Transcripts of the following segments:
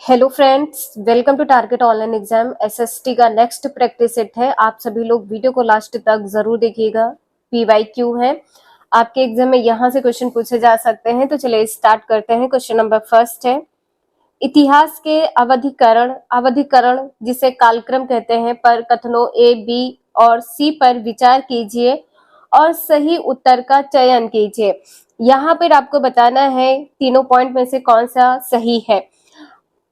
Hello friends, welcome to Target online exam. SST का next practice set है। आप सभी लोग वीडियो को लास्ट तक जरूर देखिएगा। पीवाईक्यू है आपके एग्जाम में, यहाँ से क्वेश्चन पूछे जा सकते हैं। तो चलिए स्टार्ट करते हैं। क्वेश्चन नंबर फर्स्ट है, इतिहास के अवधिकरण जिसे कालक्रम कहते हैं, पर कथनों ए, बी और सी पर विचार कीजिए और सही उत्तर का चयन कीजिए। यहाँ पर आपको बताना है तीनों पॉइंट में से कौन सा सही है।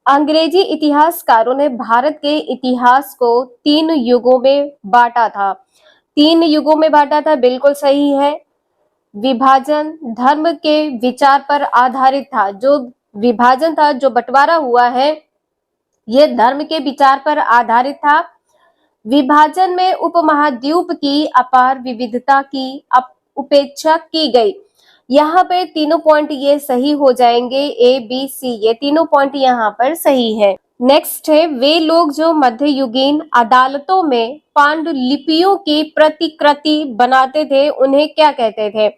अंग्रेजी इतिहासकारों ने भारत के इतिहास को 3 युगों में बांटा था। 3 युगों में बांटा था, बिल्कुल सही है। विभाजन धर्म के विचार पर आधारित था। जो विभाजन था, जो बंटवारा हुआ है, ये धर्म के विचार पर आधारित था। विभाजन में उपमहाद्वीप की अपार विविधता की उपेक्षा की गई। यहाँ पे तीनों पॉइंट ये सही हो जाएंगे, ए बी सी, ये तीनों पॉइंट यहाँ पर सही है। नेक्स्ट है, वे लोग जो मध्ययुगीन अदालतों में पांडुलिपियों की प्रतिकृति बनाते थे उन्हें क्या कहते थे।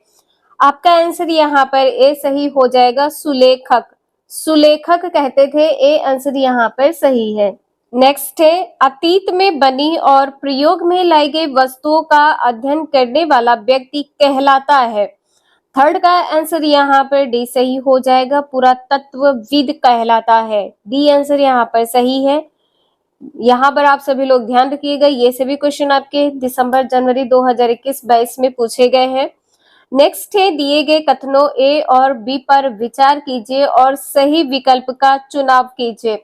आपका आंसर यहाँ पर ए सही हो जाएगा, सुलेखक। सुलेखक कहते थे, ए आंसर यहाँ पर सही है। नेक्स्ट है, अतीत में बनी और प्रयोग में लाई गई वस्तुओं का अध्ययन करने वाला व्यक्ति कहलाता है। थर्ड का आंसर यहाँ पर डी सही हो जाएगा, पुरातत्वविद कहलाता है। डी आंसर यहाँ पर सही है। यहाँ पर आप सभी लोग ध्यान रखिएगा, ये सभी क्वेश्चन आपके दिसंबर जनवरी 2021-22 में पूछे गए हैं। नेक्स्ट है, दिए गए कथनों ए और बी पर विचार कीजिए और सही विकल्प का चुनाव कीजिए।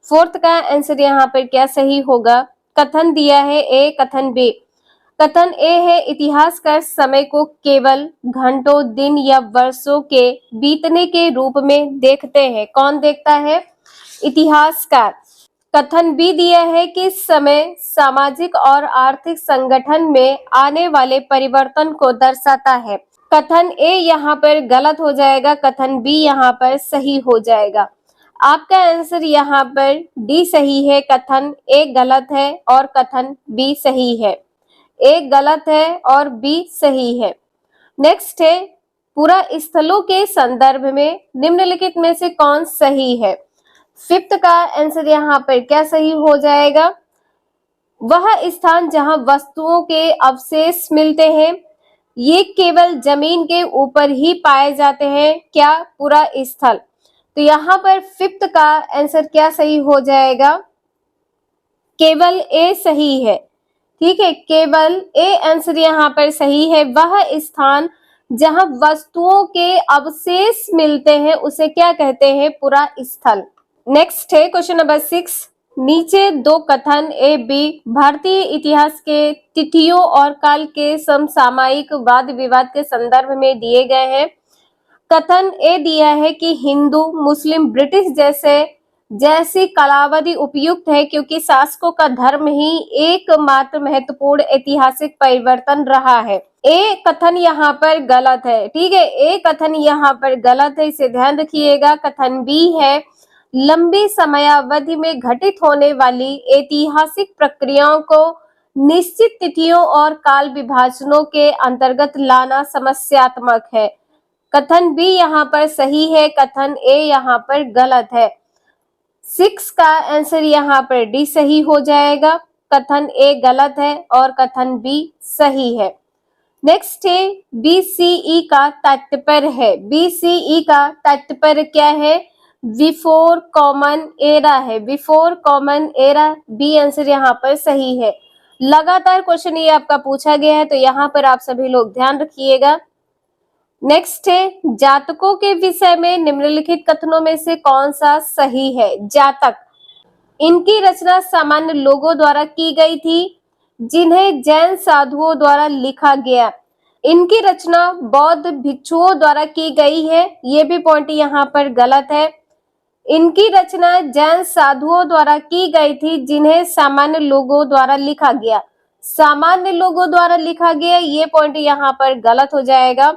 फोर्थ का आंसर यहाँ पर क्या सही होगा। कथन दिया है ए, कथन बी। कथन ए है, इतिहासकार समय को केवल घंटों, दिन या वर्षों के बीतने के रूप में देखते हैं। कौन देखता है? इतिहासकार। कथन बी दिया है कि समय सामाजिक और आर्थिक संगठन में आने वाले परिवर्तन को दर्शाता है। कथन ए यहाँ पर गलत हो जाएगा, कथन बी यहाँ पर सही हो जाएगा। आपका आंसर यहाँ पर डी सही है, कथन ए गलत है और कथन बी सही है। ए गलत है और बी सही है। नेक्स्ट है, पूरा स्थलों के संदर्भ में निम्नलिखित में से कौन सही है। फिफ्थ का आंसर यहाँ पर क्या सही हो जाएगा। वह स्थान जहां वस्तुओं के अवशेष मिलते हैं, ये केवल जमीन के ऊपर ही पाए जाते हैं। क्या? पूरा स्थल। तो यहाँ पर फिफ्थ का आंसर क्या सही हो जाएगा, केवल ए सही है। ठीक है, केवल ए आंसर यहाँ पर सही है। वह स्थान जहां वस्तुओं के अवशेष मिलते हैं उसे क्या कहते हैं? पूरा स्थल। नेक्स्ट है क्वेश्चन नंबर 6, नीचे दो कथन ए बी भारतीय इतिहास के तिथियों और काल के समसामयिक वाद विवाद के संदर्भ में दिए गए हैं। कथन ए दिया है कि हिंदू, मुस्लिम, ब्रिटिश जैसी कालावधि उपयुक्त है क्योंकि शासकों का धर्म ही एकमात्र महत्वपूर्ण ऐतिहासिक परिवर्तन रहा है। ए कथन यहाँ पर गलत है। ठीक है, ए कथन यहाँ पर गलत है, इसे ध्यान रखिएगा। कथन बी है, लंबी समयावधि में घटित होने वाली ऐतिहासिक प्रक्रियाओं को निश्चित तिथियों और काल विभाजनों के अंतर्गत लाना समस्यात्मक है। कथन बी यहाँ पर सही है, कथन ए यहाँ पर गलत है। 6 का आंसर यहाँ पर डी सही हो जाएगा। कथन ए गलत है और कथन बी सही है। नेक्स्ट है, बीसीई का तात्पर्य है। बीसीई का तात्पर्य क्या है? बिफोर कॉमन एरा है। Before common era, B answer यहाँ पर सही है। लगातार क्वेश्चन ये आपका पूछा गया है, तो यहाँ पर आप सभी लोग ध्यान रखिएगा। नेक्स्ट है, जातकों के विषय में निम्नलिखित कथनों में से कौन सा सही है। जातक, इनकी रचना सामान्य लोगों द्वारा की गई थी जिन्हें जैन साधुओं द्वारा लिखा गया। इनकी रचना बौद्ध भिक्षुओं द्वारा की गई है, ये भी पॉइंट यहाँ पर गलत है। इनकी रचना जैन साधुओं द्वारा की गई थी जिन्हें सामान्य लोगों द्वारा लिखा गया। सामान्य लोगों द्वारा लिखा गया, ये पॉइंट यहाँ पर गलत हो जाएगा।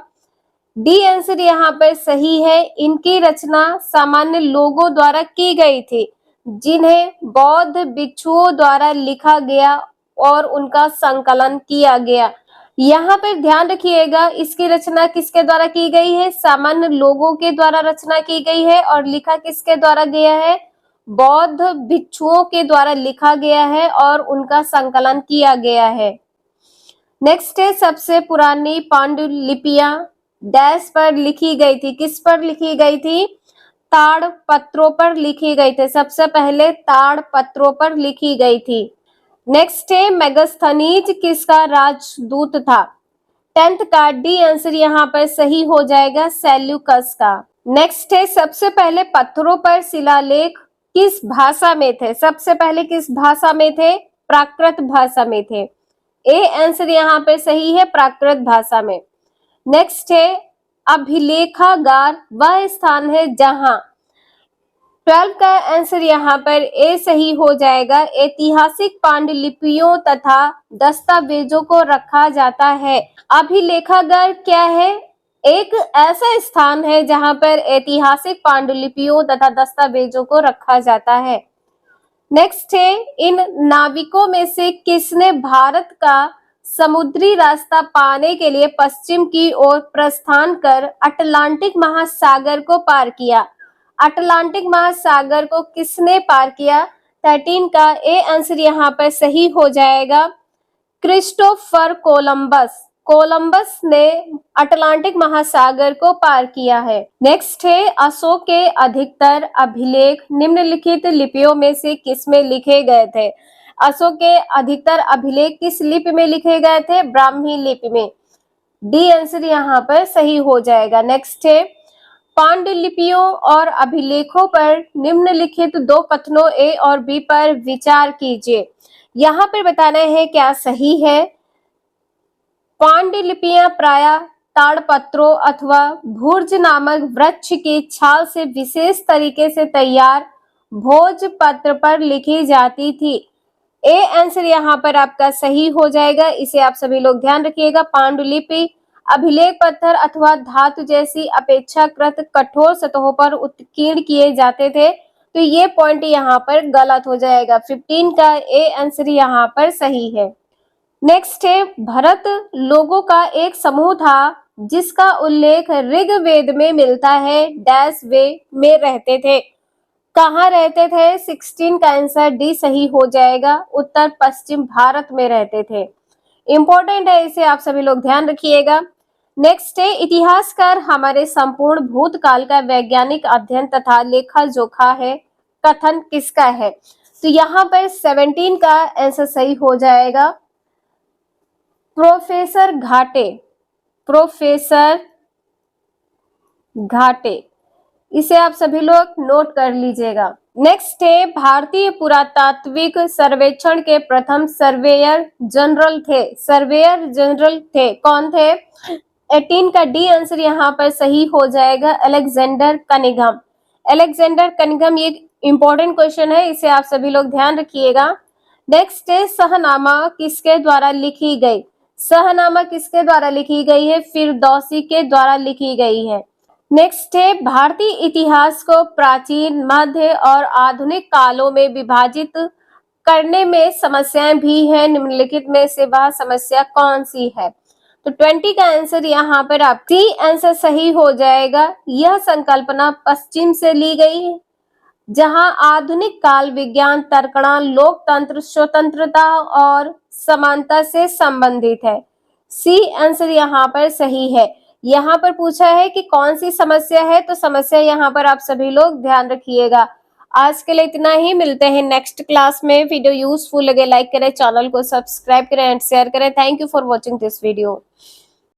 डी आंसर यहाँ पर सही है। इनकी रचना सामान्य लोगों द्वारा की गई थी जिन्हें बौद्ध भिक्षुओं द्वारा लिखा गया और उनका संकलन किया गया। यहाँ पर ध्यान रखिएगा, इसकी रचना किसके द्वारा की गई है? सामान्य लोगों के द्वारा रचना की गई है। और लिखा किसके द्वारा गया है? बौद्ध भिक्षुओं के द्वारा लिखा गया है और उनका संकलन किया गया है। नेक्स्ट है सबसे पुरानी पांडुलिपियां डैश पर लिखी गई थी, किस पर लिखी गई थी? ताड़ पत्रों पर लिखी गई थी, सबसे पहले ताड़ पत्रों पर लिखी गई थी। नेक्स्ट है मेगास्थनीज किसका राजदूत था? 10th का डी आंसर यहाँ पर सही हो जाएगा, सेल्यूकस का। नेक्स्ट है सबसे पहले पत्थरों पर शिलालेख किस भाषा में थे? सबसे पहले किस भाषा में थे? प्राकृत भाषा में थे। ए आंसर यहाँ पे सही है, प्राकृत भाषा में। नेक्स्ट है अभिलेखागार वह स्थान है जहां 12 का आंसर यहाँ पर ए सही हो जाएगा, ऐतिहासिक पांडुलिपियों तथा दस्तावेजों को रखा जाता है। अभिलेखागार क्या है? एक ऐसा स्थान है जहां पर ऐतिहासिक पांडुलिपियों तथा दस्तावेजों को रखा जाता है। नेक्स्ट है इन नाविकों में से किसने भारत का समुद्री रास्ता पाने के लिए पश्चिम की ओर प्रस्थान कर अटलांटिक महासागर को पार किया? अटलांटिक महासागर को किसने पार किया? 13 का ए आंसर यहाँ पर सही हो जाएगा, क्रिस्टोफर कोलंबस। कोलंबस ने अटलांटिक महासागर को पार किया है। नेक्स्ट है अशोक के अधिकतर अभिलेख निम्नलिखित लिपियों में से किसमें लिखे गए थे? अशोक के अधिकतर अभिलेख किस लिपि में लिखे गए थे? ब्राह्मी लिपि में। डी आंसर यहाँ पर सही हो जाएगा। नेक्स्ट है पांडुलिपियों और अभिलेखों पर निम्नलिखित दो कथनों ए और बी पर विचार कीजिए। यहाँ पर बताना है क्या सही है। पांडुलिपियां प्रायः ताड़पत्रों अथवा भूर्ज नामक वृक्ष की छाल से विशेष तरीके से तैयार भोजपत्र पर लिखी जाती थी। ए आंसर यहाँ पर आपका सही हो जाएगा, इसे आप सभी लोग ध्यान रखिएगा। पांडुलिपि अभिलेख पत्थर अथवा धातु जैसी अपेक्षाकृत कठोर सतहों पर उत्कीर्ण किए जाते थे, तो ये पॉइंट यहाँ पर गलत हो जाएगा। 15 का ए आंसर यहाँ पर सही है। नेक्स्ट है भरत लोगों का एक समूह था जिसका उल्लेख ऋग्वेद में मिलता है, डैश वे में रहते थे। कहाँ रहते थे? 16 का आंसर डी सही हो जाएगा, उत्तर पश्चिम भारत में रहते थे। इंपॉर्टेंट है, इसे आप सभी लोग ध्यान रखिएगा। नेक्स्ट है इतिहासकार हमारे संपूर्ण भूतकाल का वैज्ञानिक अध्ययन तथा लेखा जोखा है, कथन किसका है? तो यहाँ पर 17 का आंसर सही हो जाएगा, प्रोफेसर घाटे। प्रोफेसर घाटे, इसे आप सभी लोग नोट कर लीजिएगा। नेक्स्ट है भारतीय पुरातात्विक सर्वेक्षण के प्रथम सर्वेयर जनरल थे। सर्वेयर जनरल थे, कौन थे? 18 का डी आंसर यहाँ पर सही हो जाएगा, अलेक्जेंडर कनिंघम। अलेक्जेंडर कनिंघम ये इंपॉर्टेंट क्वेश्चन है, इसे आप सभी लोग ध्यान रखिएगा। नेक्स्ट है सहनामा किसके द्वारा लिखी गई? सहनामा किसके द्वारा लिखी गई है? फिरदौसी के द्वारा लिखी गई है। नेक्स्ट है भारतीय इतिहास को प्राचीन, मध्य और आधुनिक कालों में विभाजित करने में समस्याएं भी हैं, निम्नलिखित में से वह समस्या कौन सी है? तो 20 का आंसर यहाँ पर आप सी आंसर सही हो जाएगा। यह संकल्पना पश्चिम से ली गई है, जहां आधुनिक काल विज्ञान तर्कणा लोकतंत्र स्वतंत्रता और समानता से संबंधित है। सी आंसर यहाँ पर सही है। यहाँ पर पूछा है कि कौन सी समस्या है, तो समस्या यहाँ पर आप सभी लोग ध्यान रखिएगा। आज के लिए इतना ही, मिलते हैं नेक्स्ट क्लास में। वीडियो यूजफुल लगे लाइक करें, चैनल को सब्सक्राइब करें एंड शेयर करें। Thank you for watching this video.